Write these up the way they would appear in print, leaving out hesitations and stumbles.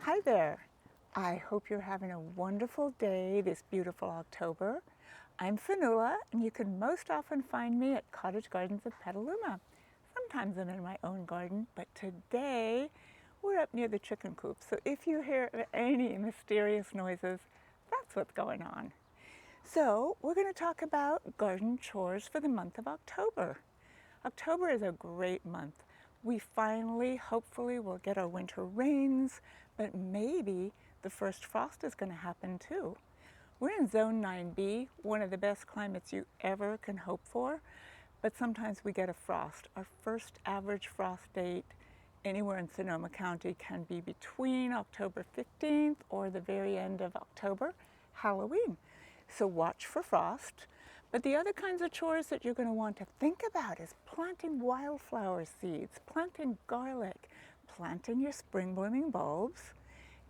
Hi there. I hope you're having a wonderful day this beautiful October. I'm Fionuala, and you can most often find me at Cottage Gardens of Petaluma. Sometimes I'm in my own garden, but today we're up near the chicken coop. So if you hear any mysterious noises, that's what's going on. So we're going to talk about garden chores for the month of October. October is a great month. We finally, hopefully, will get our winter rains, but maybe the first frost is going to happen too. We're in Zone 9B, one of the best climates you ever can hope for, but sometimes we get a frost. Our first average frost date anywhere in Sonoma County can be between October 15th or the very end of October, Halloween. So watch for frost. But the other kinds of chores that you're going to want to think about is planting wildflower seeds, planting garlic, planting your spring blooming bulbs,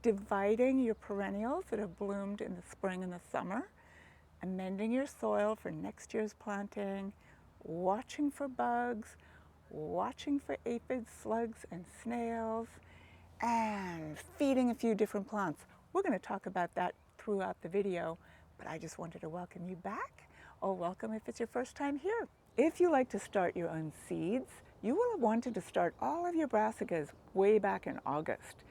dividing your perennials that have bloomed in the spring and the summer, amending your soil for next year's planting, watching for bugs, watching for aphids, slugs, and snails, and feeding a few different plants. We're going to talk about that throughout the video, but I just wanted to welcome you back, or welcome if it's your first time here. If you like to start your own seeds, you will have wanted to start all of your brassicas way back in August.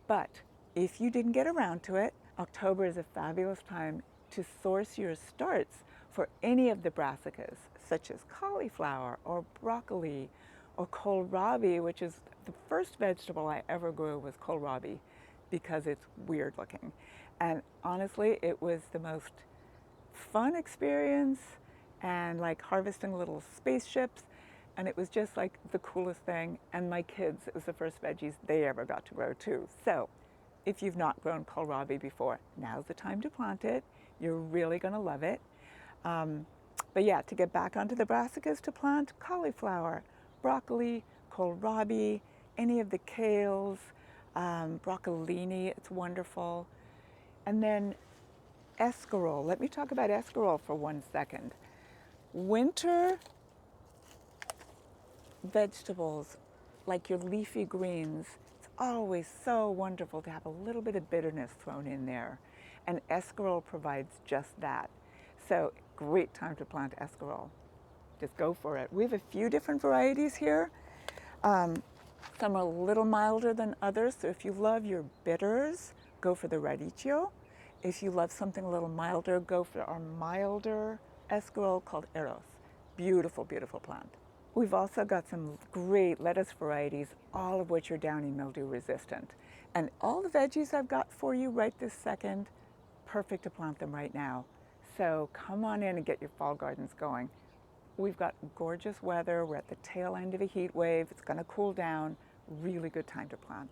But if you didn't get around to it, October is a fabulous time to source your starts for any of the brassicas, such as cauliflower or broccoli or kohlrabi, which is the first vegetable I ever grew was kohlrabi because it's weird looking. And honestly, it was the most fun experience and like harvesting little spaceships. And it was just like the coolest thing. And my kids, it was the first veggies they ever got to grow too. So if you've not grown kohlrabi before, now's the time to plant it. You're really going to love it. But yeah, to get back onto the brassicas, to plant cauliflower, broccoli, kohlrabi, any of the kales, broccolini, it's wonderful. And then escarole. Let me talk about escarole for 1 second. Winter vegetables, like your leafy greens, it's always so wonderful to have a little bit of bitterness thrown in there. And escarole provides just that. So great time to plant escarole. Just go for it. We have a few different varieties here. Some are a little milder than others. So if you love your bitters, go for the radicchio. If you love something a little milder, go for our milder escarole called Eros. Beautiful, beautiful plant. We've also got some great lettuce varieties, all of which are downy mildew resistant. And all the veggies I've got for you right this second, perfect to plant them right now. So come on in and get your fall gardens going. We've got gorgeous weather. We're at the tail end of a heat wave. It's going to cool down. Really good time to plant.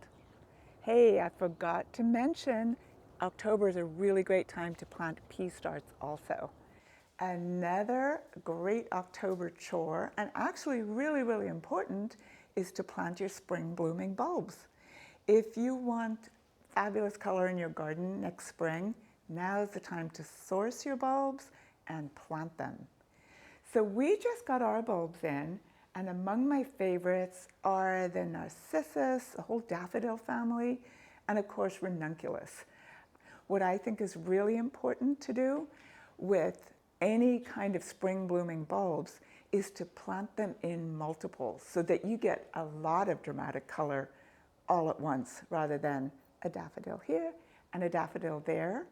Hey, I forgot to mention, October is a really great time to plant pea starts also. Another great October chore, and actually really, really important, is to plant your spring blooming bulbs. If you want fabulous color in your garden next spring, now is the time to source your bulbs and plant them. So we just got our bulbs in, and among my favorites are the narcissus, the whole daffodil family, and of course ranunculus. What I think is really important to do with any kind of spring blooming bulbs is to plant them in multiples so that you get a lot of dramatic color all at once rather than a daffodil here and a daffodil there.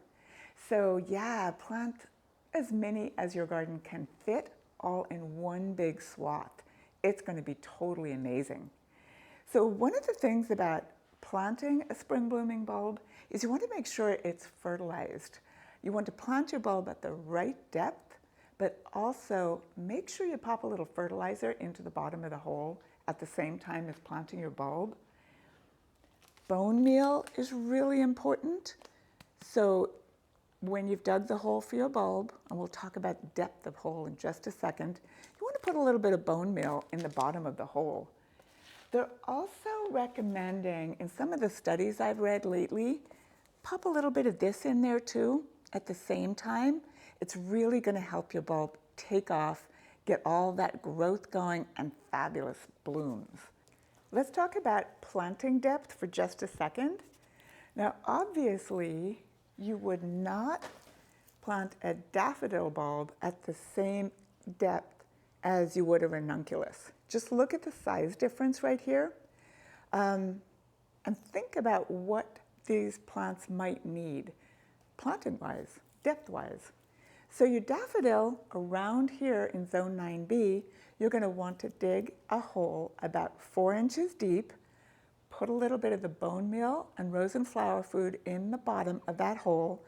So yeah, plant as many as your garden can fit all in one big swath. It's going to be totally amazing. So one of the things about planting a spring blooming bulb is you want to make sure it's fertilized. You want to plant your bulb at the right depth, but also make sure you pop a little fertilizer into the bottom of the hole at the same time as planting your bulb. Bone meal is really important. So when you've dug the hole for your bulb, and we'll talk about depth of hole in just a second, you want to put a little bit of bone meal in the bottom of the hole. They're also recommending, in some of the studies I've read lately, pop a little bit of this in there too at the same time. It's really going to help your bulb take off, get all that growth going, and fabulous blooms. Let's talk about planting depth for just a second. Now, obviously, you would not plant a daffodil bulb at the same depth as you would a ranunculus. Just look at the size difference right here, and think about what these plants might need, planting-wise, depth-wise. So your daffodil around here in zone 9B, you're going to want to dig a hole about 4 inches deep, put a little bit of the bone meal and rose and flower food in the bottom of that hole.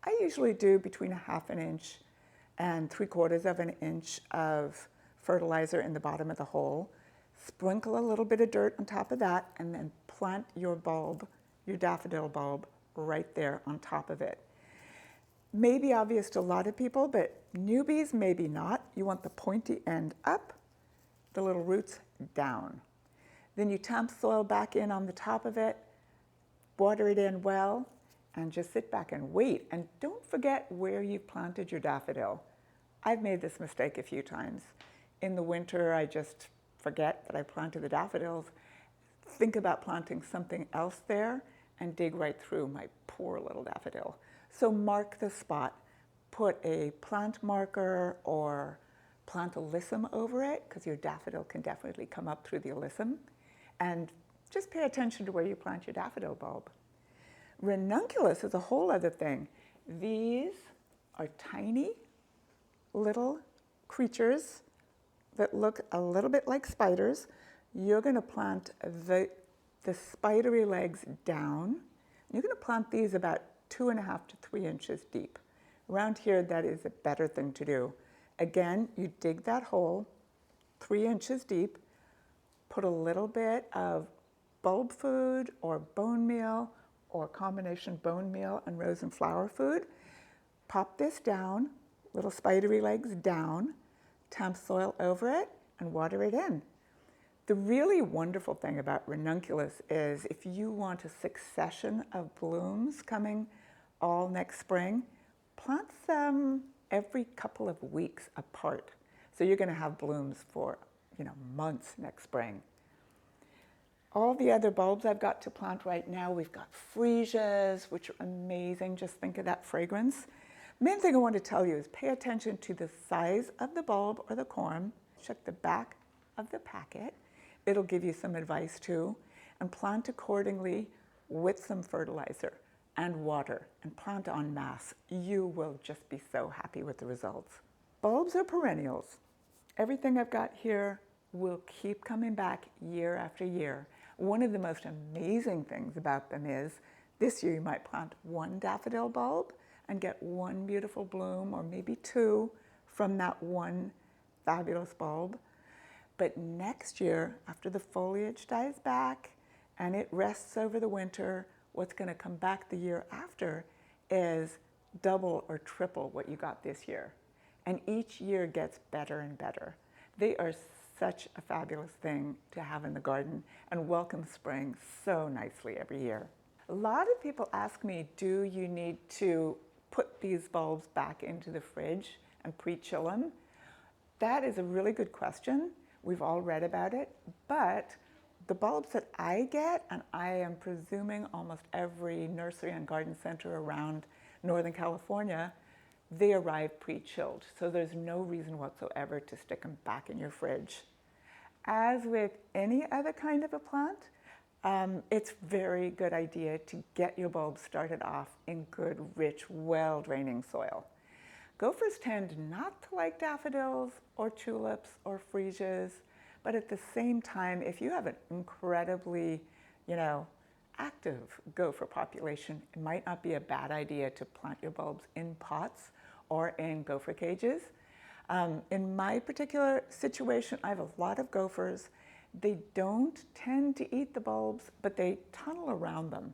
I usually do between 1/2 inch and 3/4 of an inch of fertilizer in the bottom of the hole. Sprinkle a little bit of dirt on top of that, and then plant your bulb, your daffodil bulb, right there on top of it. May be obvious to a lot of people, but newbies, maybe not. You want the pointy end up, the little roots down. Then you tamp soil back in on the top of it, water it in well, and just sit back and wait. And don't forget where you've planted your daffodil. I've made this mistake a few times. In the winter, I just forget that I planted the daffodils, think about planting something else there, and dig right through my poor little daffodil. So mark the spot. Put a plant marker or plant alyssum over it, because your daffodil can definitely come up through the alyssum. And just pay attention to where you plant your daffodil bulb. Ranunculus is a whole other thing. These are tiny little creatures that look a little bit like spiders. You're going to plant the spidery legs down. You're going to plant these about 2.5 to 3 inches deep. Around here, that is a better thing to do. Again, you dig that hole 3 inches deep, put a little bit of bulb food or bone meal or combination bone meal and rose and flower food. Pop this down, little spidery legs down, tamp soil over it, and water it in. The really wonderful thing about ranunculus is if you want a succession of blooms coming all next spring, plant them every couple of weeks apart. So you're going to have blooms for months next spring. All the other bulbs I've got to plant right now, we've got freesias, which are amazing. Just think of that fragrance. Main thing I want to tell you is pay attention to the size of the bulb or the corm. Check the back of the packet. It'll give you some advice too. And plant accordingly with some fertilizer and water, and plant en masse. You will just be so happy with the results. Bulbs are perennials. Everything I've got here will keep coming back year after year. One of the most amazing things about them is this year you might plant one daffodil bulb and get one beautiful bloom, or maybe two, from that one fabulous bulb. But next year, after the foliage dies back and it rests over the winter, what's going to come back the year after is double or triple what you got this year. And each year gets better and better. They are such a fabulous thing to have in the garden and welcome spring so nicely every year. A lot of people ask me, do you need to put these bulbs back into the fridge and pre-chill them? That is a really good question. We've all read about it, but the bulbs that I get, and I am presuming almost every nursery and garden center around Northern California, they arrive pre-chilled. So there's no reason whatsoever to stick them back in your fridge. As with any other kind of a plant, it's a very good idea to get your bulbs started off in good, rich, well-draining soil. Gophers tend not to like daffodils or tulips or freesias, but at the same time, if you have an incredibly, active gopher population, it might not be a bad idea to plant your bulbs in pots or in gopher cages. In my particular situation, I have a lot of gophers. They don't tend to eat the bulbs, but they tunnel around them.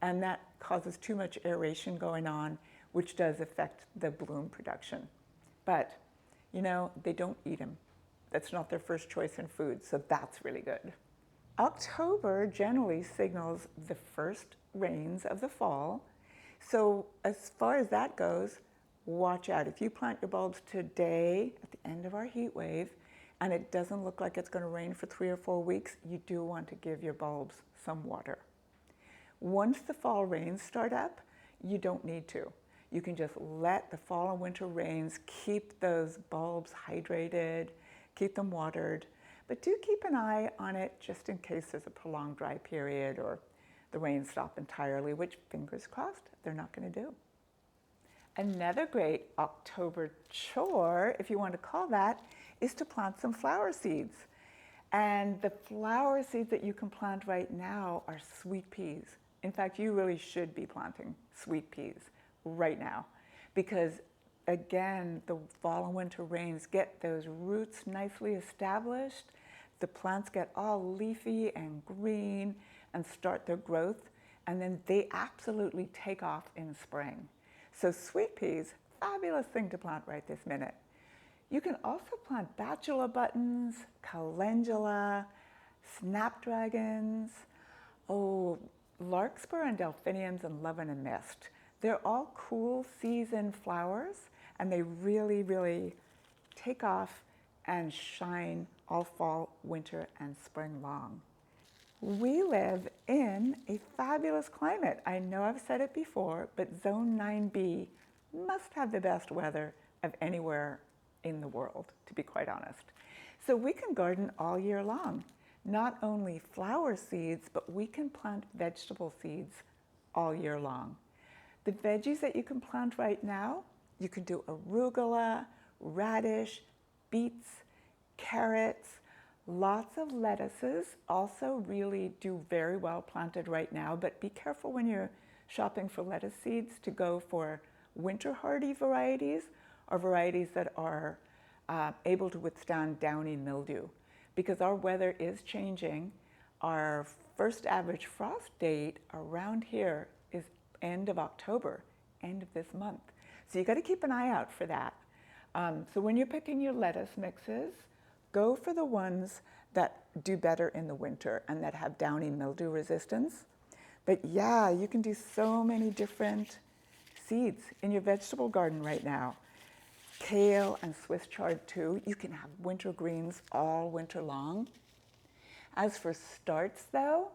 And that causes too much aeration going on, which does affect the bloom production. But, they don't eat them. That's not their first choice in food, so that's really good. October generally signals the first rains of the fall. So as far as that goes, watch out. If you plant your bulbs today at the end of our heat wave and it doesn't look like it's going to rain for 3 or 4 weeks, you do want to give your bulbs some water. Once the fall rains start up, you don't need to. You can just let the fall and winter rains keep those bulbs hydrated, keep them watered, but do keep an eye on it just in case there's a prolonged dry period or the rains stop entirely, which fingers crossed, they're not going to do. Another great October chore, if you want to call that, is to plant some flower seeds. And the flower seeds that you can plant right now are sweet peas. In fact, you really should be planting sweet peas right now because, again, the fall and winter rains get those roots nicely established. The plants get all leafy and green and start their growth, and then they absolutely take off in spring. So sweet peas, fabulous thing to plant right this minute. You can also plant bachelor buttons, calendula, snapdragons, larkspur and delphiniums and love and mist. They're all cool season flowers, and they really, really take off and shine all fall, winter, and spring long. We live in a fabulous climate. I know I've said it before, but Zone 9B must have the best weather of anywhere in the world, to be quite honest. So we can garden all year long. Not only flower seeds, but we can plant vegetable seeds all year long. The veggies that you can plant right now, you can do arugula, radish, beets, carrots, lots of lettuces also really do very well planted right now, but be careful when you're shopping for lettuce seeds to go for winter hardy varieties or varieties that are able to withstand downy mildew. Because our weather is changing, our first average frost date around here is end of October, end of this month. So you got to keep an eye out for that. So when you're picking your lettuce mixes, go for the ones that do better in the winter and that have downy mildew resistance. But yeah, you can do so many different seeds in your vegetable garden right now. Kale and Swiss chard too. You can have winter greens all winter long. As for starts though,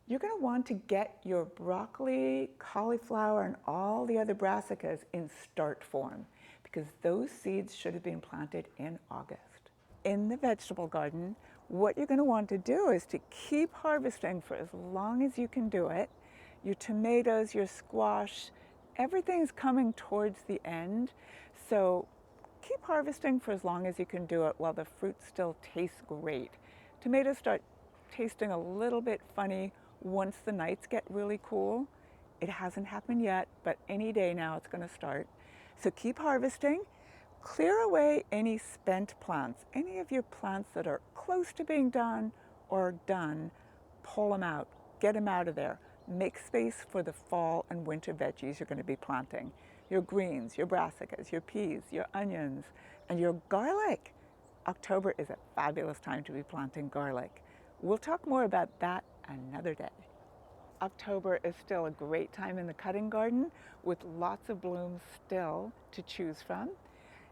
you're going to want to get your broccoli, cauliflower, and all the other brassicas in start form because those seeds should have been planted in August. In the vegetable garden, what you're going to want to do is to keep harvesting for as long as you can do it. Your tomatoes, your squash, everything's coming towards the end. So keep harvesting for as long as you can do it while the fruit still tastes great. Tomatoes start tasting a little bit funny once the nights get really cool. It hasn't happened yet, but any day now it's going to start. So keep harvesting. Clear away any spent plants. Any of your plants that are close to being done or done, pull them out. Get them out of there. Make space for the fall and winter veggies you're going to be planting. Your greens, your brassicas, your peas, your onions, and your garlic. October is a fabulous time to be planting garlic. We'll talk more about that another day. October is still a great time in the cutting garden with lots of blooms still to choose from.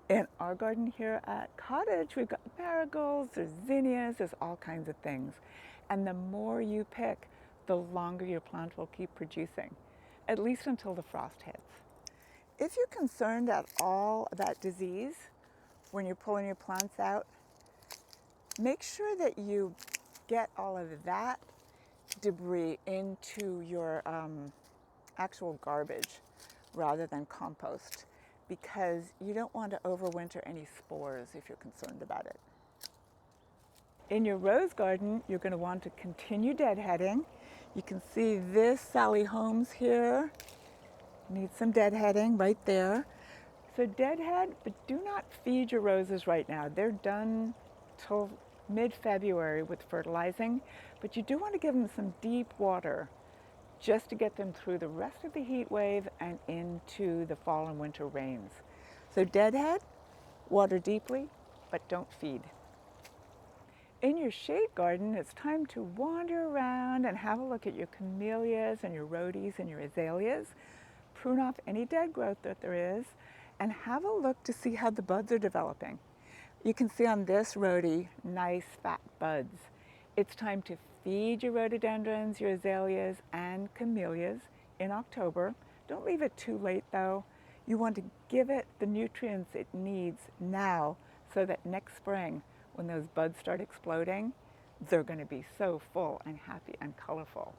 In our garden here at Cottage, we've got marigolds, there's zinnias, there's all kinds of things. And the more you pick, the longer your plant will keep producing, at least until the frost hits. If you're concerned at all about disease when you're pulling your plants out, make sure that you get all of that debris into your actual garbage rather than compost, because you don't want to overwinter any spores if you're concerned about it. In your rose garden, you're going to want to continue deadheading. You can see this Sally Holmes here needs some deadheading right there. So deadhead, but do not feed your roses right now. They're done till mid-February with fertilizing, but you do want to give them some deep water just to get them through the rest of the heat wave and into the fall and winter rains. So deadhead, water deeply, but don't feed. In your shade garden, it's time to wander around and have a look at your camellias and your rhodies and your azaleas. Prune off any dead growth that there is and have a look to see how the buds are developing. You can see on this rhodie, nice fat buds. It's time to Feed your rhododendrons, your azaleas, and camellias in October. Don't leave it too late though. You want to give it the nutrients it needs now so that next spring, when those buds start exploding, they're going to be so full and happy and colorful.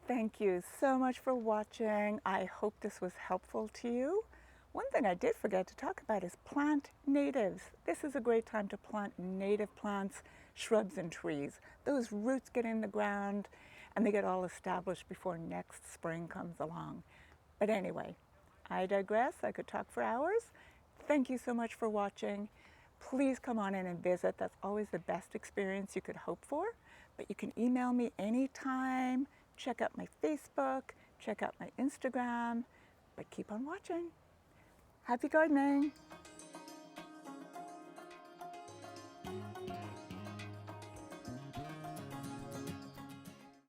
Thank you so much for watching. I hope this was helpful to you. One thing I did forget to talk about is plant natives. This is a great time to plant native plants, shrubs, and trees. Those roots get in the ground and they get all established before next spring comes along. But anyway, I digress. I could talk for hours. Thank you so much for watching. Please come on in and visit. That's always the best experience you could hope for. But you can email me anytime. Check out my Facebook, check out my Instagram, but keep on watching. Happy gardening!